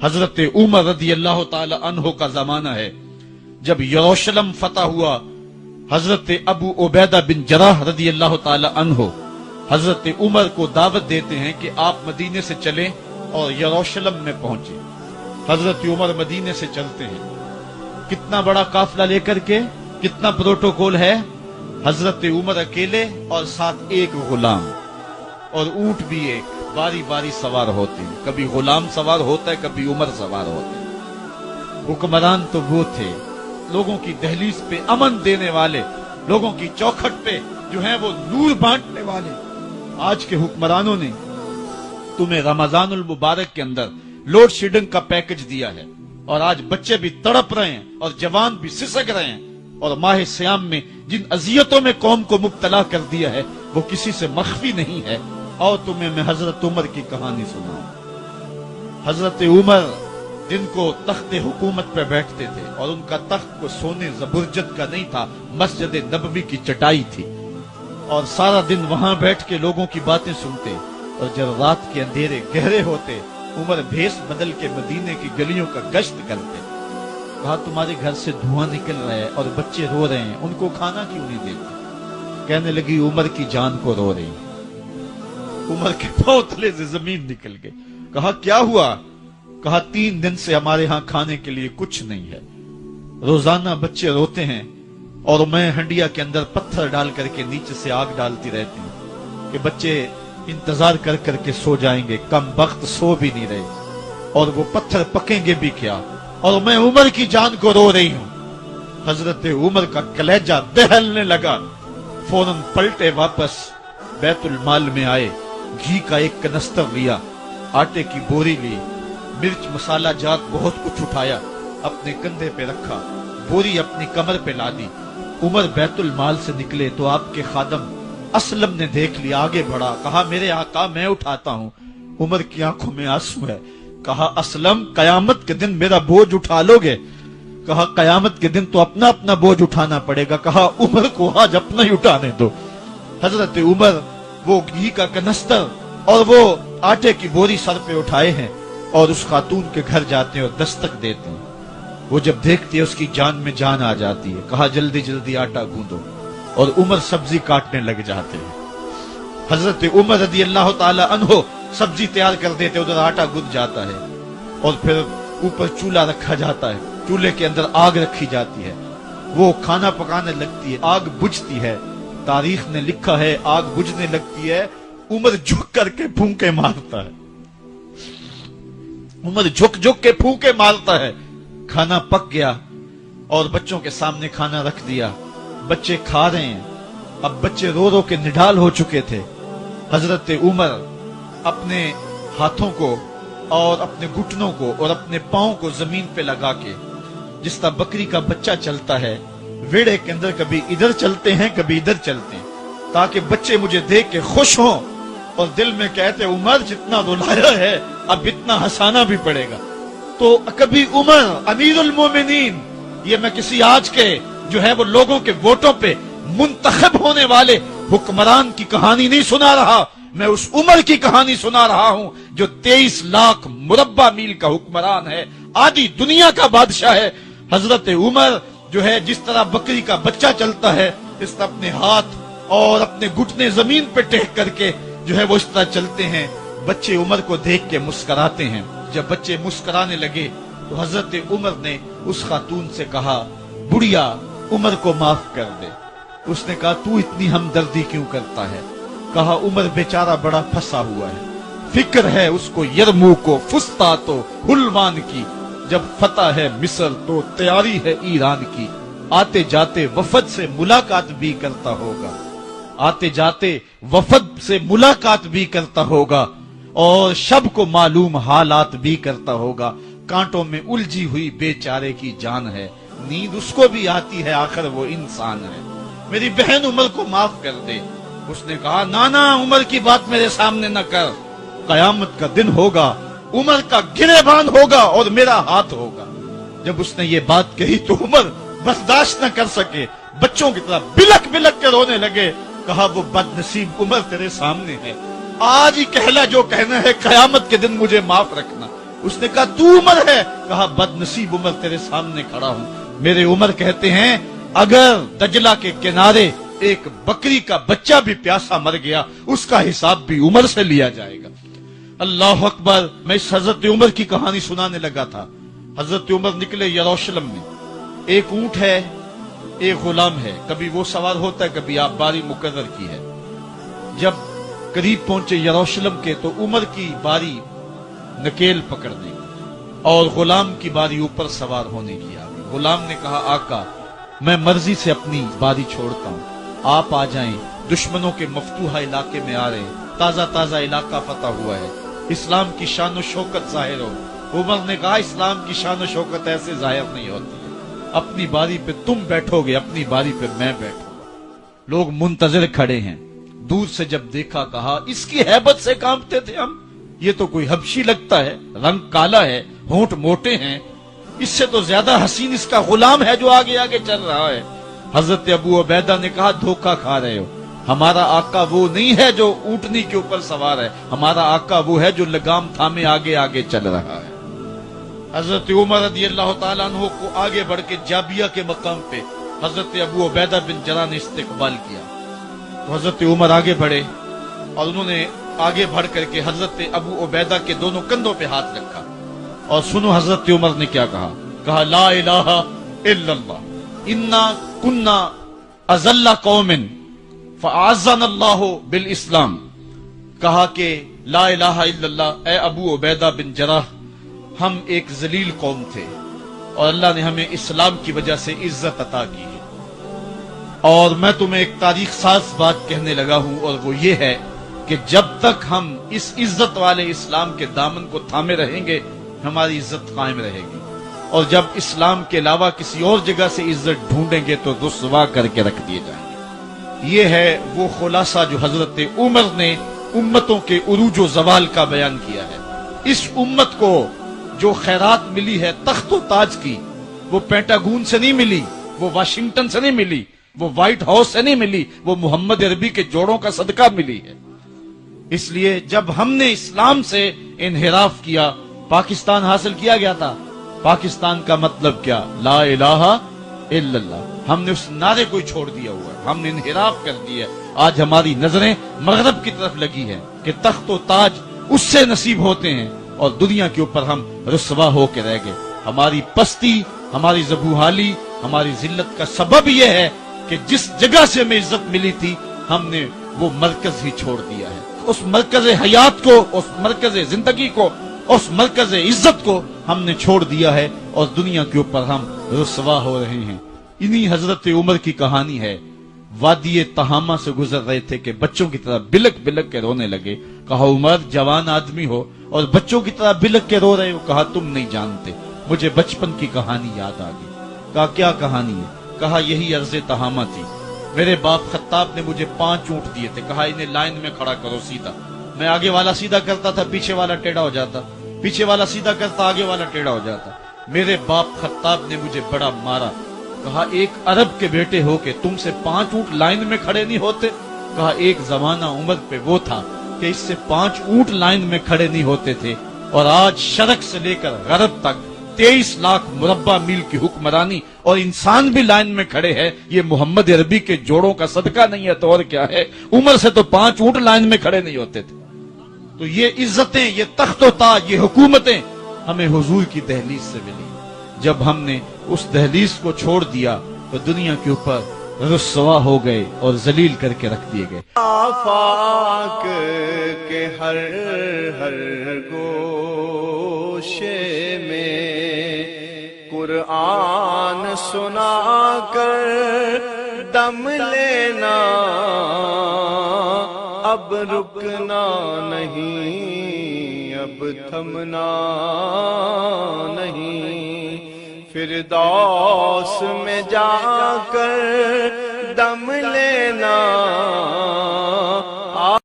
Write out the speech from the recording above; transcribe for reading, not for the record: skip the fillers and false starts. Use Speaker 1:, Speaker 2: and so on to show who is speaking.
Speaker 1: حضرت عمر رضی اللہ تعالی عنہ کا زمانہ ہے جب یروشلم فتح ہوا۔ حضرت ابو عبیدہ بن جراح رضی اللہ تعالی عنہ حضرت عمر کو دعوت دیتے ہیں کہ آپ مدینے سے چلیں اور یروشلم میں پہنچیں۔ حضرت عمر مدینے سے چلتے ہیں، کتنا بڑا قافلہ لے کر کے، کتنا پروٹوکول ہے۔ حضرت عمر اکیلے اور ساتھ ایک غلام اور اونٹ بھی ایک، باری باری سوار ہوتے ہیں، کبھی غلام سوار ہوتا ہے، کبھی عمر سوار ہوتے ہیں۔ حکمران تو وہ تھے لوگوں کی دہلیز پہ امن دینے والے، لوگوں کی چوکھٹ پہ جو ہیں وہ نور بانٹنے والے۔ آج کے حکمرانوں نے تمہیں رمضان المبارک کے اندر لوڈ شیڈنگ کا پیکج دیا ہے، اور آج بچے بھی تڑپ رہے ہیں اور جوان بھی سسک رہے ہیں، اور ماہ سیام میں جن اذیتوں میں قوم کو مبتلا کر دیا ہے وہ کسی سے مخفی نہیں ہے۔ اور تمہیں میں حضرت عمر کی کہانی سناؤں۔ حضرت عمر دن کو تخت حکومت پہ بیٹھتے تھے، اور ان کا تخت کو سونے زبرجد کا نہیں تھا، مسجد نبوی کی چٹائی تھی، اور سارا دن وہاں بیٹھ کے لوگوں کی باتیں سنتے، اور جب رات کے اندھیرے گہرے ہوتے عمر بھیس بدل کے مدینے کی گلیوں کا گشت کرتے۔ کہا تمہارے گھر سے دھواں نکل رہا ہے اور بچے رو رہے ہیں، ان کو کھانا کیوں نہیں دیتے؟ کہنے لگی عمر کی جان کو رو رہی۔ عمر کے پاؤں تلے سے زمین نکل گئی۔ کہا کیا ہوا؟ کہا 3 دن سے ہمارے ہاں کھانے کے لیے کچھ نہیں ہے، روزانہ بچے روتے ہیں، اور میں ہنڈیا کے اندر پتھر ڈال کر کے نیچے سے آگ ڈالتی رہتی ہوں کہ بچے انتظار کر کر کے سو جائیں گے، کم بخت سو بھی نہیں رہے، اور وہ پتھر پکیں گے بھی کیا، اور میں عمر کی جان کو رو رہی ہوں۔ حضرت عمر کا کلیجہ دہلنے لگا، فوراً پلٹے واپس بیت المال میں آئے، گھی کا ایک کنستر لیا، آٹے کی بوری لی، مرچ مسالہ جات بہت کچھ اٹھایا، اپنے کندھے پہ رکھا، بوری اپنی کمر پہ لا دی۔ عمر بیت المال سے نکلے تو آپ کے خادم اسلم نے دیکھ لیا، آگے بڑھا، کہا میرے آقا میں اٹھاتا ہوں۔ عمر کی آنکھوں میں آنسو ہے۔ کہا اسلم قیامت کے دن میرا بوجھ اٹھا لو گے؟ کہا قیامت کے دن تو اپنا اپنا بوجھ اٹھانا پڑے گا۔ کہا عمر کو آج اپنا ہی اٹھانے دو۔ حضرت عمر وہ گھی کا کنستر اور وہ آٹے کی بوری سر پہ اٹھائے ہیں، اور اس خاتون کے گھر جاتے ہیں اور دستک دیتے ہیں۔ وہ جب دیکھتی ہے اس کی جان میں جان آ جاتی ہے۔ کہا جلدی جلدی آٹا گوندو، اور عمر سبزی کاٹنے لگ جاتے ہیں۔ حضرت عمر رضی اللہ تعالی عنہ سبزی تیار کر دیتے، ادھر آٹا گند جاتا ہے، اور پھر اوپر چولہا رکھا جاتا ہے، چولہے کے اندر آگ رکھی جاتی ہے، وہ کھانا پکانے لگتی ہے، آگ بجھتی ہے۔ تاریخ نے لکھا ہے آگ بجھنے لگتی ہے، عمر جھک کر کے پھونکے مارتا ہے، عمر جھک جھک کے پھونکے مارتا ہے۔ کھانا پک گیا اور بچوں کے سامنے کھانا رکھ دیا، بچے کھا رہے ہیں۔ اب بچے رو رو کے نڈال ہو چکے تھے۔ حضرت عمر اپنے ہاتھوں کو اور اپنے گھٹنوں کو اور اپنے پاؤں کو زمین پہ لگا کے، جس طرح بکری کا بچہ چلتا ہے، ویڑے کے اندر کبھی ادھر چلتے ہیں کبھی ادھر چلتے ہیں، تاکہ بچے مجھے دیکھ کے خوش ہوں اور دل میں کہتے عمر جتنا رلایا ہے اب اتنا ہنسانا بھی پڑے گا۔ تو کبھی عمر امیر المومنین، یہ میں کسی آج کے جو ہے وہ لوگوں کے ووٹوں پہ منتخب ہونے والے حکمران کی کہانی نہیں سنا رہا، میں اس عمر کی کہانی سنا رہا ہوں جو 23 لاکھ مربع میل کا حکمران ہے، آدھی دنیا کا بادشاہ ہے۔ حضرت عمر جو ہے جس طرح بکری کا بچہ چلتا ہے، اس طرح اپنے ہاتھ اور اپنے گھٹنے زمین پہ ٹیک کر کے جو ہے وہ اس طرح چلتے ہیں۔ بچے عمر کو دیکھ کے مسکراتے ہیں۔ جب بچے مسکرانے لگے تو حضرت عمر نے اس خاتون سے کہا بڑھیا عمر کو معاف کر دے۔ اس نے کہا تو اتنی ہمدردی کیوں کرتا ہے؟ کہا عمر بیچارہ بڑا پھنسا ہوا ہے، فکر ہے اس کو یرموک و فسطاط و حلوان کی، جب فتح ہے مصر تو تیاری ہے ایران کی، آتے جاتے وفد سے ملاقات بھی کرتا ہوگا، آتے جاتے وفد سے ملاقات بھی کرتا ہوگا، اور شب کو معلوم حالات بھی کرتا ہوگا، کانٹوں میں الجھی ہوئی بیچارے کی جان ہے، نیند اس کو بھی آتی ہے، آخر وہ انسان ہے، میری بہن عمر کو معاف کر دے۔ اس نے کہا نانا عمر کی بات میرے سامنے نہ کر، قیامت کا دن ہوگا، عمر کا گریبان ہوگا اور میرا ہاتھ ہوگا۔ جب اس نے یہ بات کہی تو عمر برداشت نہ کر سکے، بچوں کی طرح بلک بلک کے رونے لگے۔ کہا وہ بد نصیب عمر تیرے سامنے ہے، آج ہی کہلا جو کہنا ہے، قیامت کے دن مجھے معاف رکھنا۔ اس نے کہا تو عمر ہے؟ کہا بد نصیب عمر تیرے سامنے کھڑا ہوں۔ میرے عمر کہتے ہیں اگر دجلہ کے کنارے ایک بکری کا بچہ بھی پیاسا مر گیا اس کا حساب بھی عمر سے لیا جائے گا۔ اللہ اکبر۔ میں اس حضرت عمر کی کہانی سنانے لگا تھا۔ حضرت عمر نکلے یروشلم میں، ایک اونٹ ہے، ایک غلام ہے، کبھی وہ سوار ہوتا ہے، کبھی آپ باری مقرر کی ہے۔ جب قریب پہنچے یروشلم کے تو عمر کی باری نکیل پکڑنے کی اور غلام کی باری اوپر سوار ہونے کی آ گئی۔ غلام نے کہا آقا میں مرضی سے اپنی باری چھوڑتا ہوں، آپ آ جائیں، دشمنوں کے مفتوحہ علاقے میں آ رہے ہیں، تازہ تازہ علاقہ فتح ہوا ہے، اسلام کی شان و شوکت ظاہر ہو۔ عمر نے کہا اسلام کی شان و شوکت ایسے ظاہر نہیں ہوتی ہے، اپنی باری پہ تم بیٹھو گے، اپنی باری پہ میں بیٹھوں گا۔ لوگ منتظر کھڑے ہیں، دور سے جب دیکھا کہا اس کی ہیبت سے کانپتے تھے ہم، یہ تو کوئی حبشی لگتا ہے، رنگ کالا ہے، ہونٹ موٹے ہیں، اس سے تو زیادہ حسین اس کا غلام ہے جو آگے آگے چل رہا ہے۔ حضرت ابو عبیدہ نے کہا دھوکہ کھا رہے ہو، ہمارا آقا وہ نہیں ہے جو اونٹنی کے اوپر سوار ہے، ہمارا آقا وہ ہے جو لگام تھامے آگے آگے چل رہا ہے۔ حضرت عمر رضی اللہ تعالیٰ عنہ کو آگے بڑھ کے جابیہ کے مقام پہ حضرت ابو عبیدہ بن جراح نے استقبال کیا تو حضرت عمر آگے بڑھے اور انہوں نے آگے بڑھ کر کے حضرت ابو عبیدہ کے دونوں کندھوں پہ ہاتھ رکھا اور سنو حضرت عمر نے کیا کہا، کہا لا الہ الا اللہ انا کنا اذل قوم فاعزنا اللہ بالاسلام۔ کہا کہ لا الہ الا اللہ، اے ابو عبیدہ بن جراح ہم ایک ذلیل قوم تھے اور اللہ نے ہمیں اسلام کی وجہ سے عزت عطا کی ہے، اور میں تمہیں ایک تاریخ ساز بات کہنے لگا ہوں اور وہ یہ ہے کہ جب تک ہم اس عزت والے اسلام کے دامن کو تھامے رہیں گے ہماری عزت قائم رہے گی، اور جب اسلام کے علاوہ کسی اور جگہ سے عزت ڈھونڈیں گے تو رسوا کر کے رکھ دیے جائیں گے۔ یہ ہے وہ خلاصہ جو حضرت عمر نے امتوں کے عروج و زوال کا بیان کیا ہے۔ اس امت کو جو خیرات ملی ہے تخت و تاج کی، وہ پینٹاگون سے نہیں ملی، وہ واشنگٹن سے نہیں ملی، وہ وائٹ ہاؤس سے نہیں ملی، وہ محمد عربی کے جوڑوں کا صدقہ ملی ہے۔ اس لیے جب ہم نے اسلام سے انحراف کیا، پاکستان حاصل کیا گیا تھا، پاکستان کا مطلب کیا؟ لا الہ الا اللہ۔ ہم نے اس نعرے کو چھوڑ دیا ہوا ہے، ہم نے انحراف کر دیا ہے۔ آج ہماری نظریں مغرب کی طرف لگی ہیں کہ تخت و تاج اس سے نصیب ہوتے ہیں اور دنیا کے اوپر ہم رسوا ہو کے رہ گئے۔ ہماری پستی، ہماری زبوحالی، ہماری ذلت کا سبب یہ ہے کہ جس جگہ سے ہمیں عزت ملی تھی ہم نے وہ مرکز ہی چھوڑ دیا ہے۔ اس مرکز حیات کو، اس مرکز زندگی کو، اس مرکز عزت کو ہم نے چھوڑ دیا ہے اور دنیا کے اوپر ہم رسوا ہو رہے ہیں۔ انہی حضرت عمر کی کہانی ہے۔ وادی تہامہ سے گزر رہے تھے کہ بچوں کی طرح بلک بلک کے رونے لگے۔ کہا عمر جوان آدمی ہو اور بچوں کی طرح بلک کے رو رہے ہو؟ کہا تم نہیں جانتے، مجھے بچپن کی کہانی یاد آ گئی۔ کہا کیا کہانی ہے؟ کہا یہی عرض تہامہ تھی، میرے باپ خطاب نے مجھے 5 اونٹ دیے تھے، کہا انہیں لائن میں کھڑا کرو سیدھا۔ میں آگے والا سیدھا کرتا تھا، پیچھے والا ٹیڑھا ہو جاتا، پیچھے والا سیدھا کرتا، آگے والا ٹیڑھا ہو جاتا۔ میرے باپ خطاب نے مجھے بڑا مارا۔ کہا ایک عرب کے بیٹے ہو کہ تم سے 5 اونٹ لائن میں کھڑے نہیں ہوتے؟ کہا ایک زمانہ عمر پہ وہ تھا کہ اس سے 5 اونٹ لائن میں کھڑے نہیں ہوتے تھے، اور آج شرق سے لے کر غرب تک 23 لاکھ مربع میل کی حکمرانی اور انسان بھی لائن میں کھڑے ہیں۔ یہ محمد عربی کے جوڑوں کا صدقہ نہیں ہے تو اور کیا ہے؟ عمر سے تو 5 اونٹ لائن میں کھڑے نہیں ہوتے تھے۔ تو یہ عزتیں، یہ تخت و تاج، یہ حکومتیں ہمیں حضور کی دہلیز سے ملی۔ جب ہم نے اس دہلیز کو چھوڑ دیا تو دنیا کے اوپر رسوا ہو گئے اور ذلیل کر کے رکھ دیے گئے۔
Speaker 2: آفاق کے ہر ہر گوشے میں قرآن سنا کر دم لینا، اب رکنا نہیں، اب تھمنا نہیں، فردوس میں جا کر دم لینا۔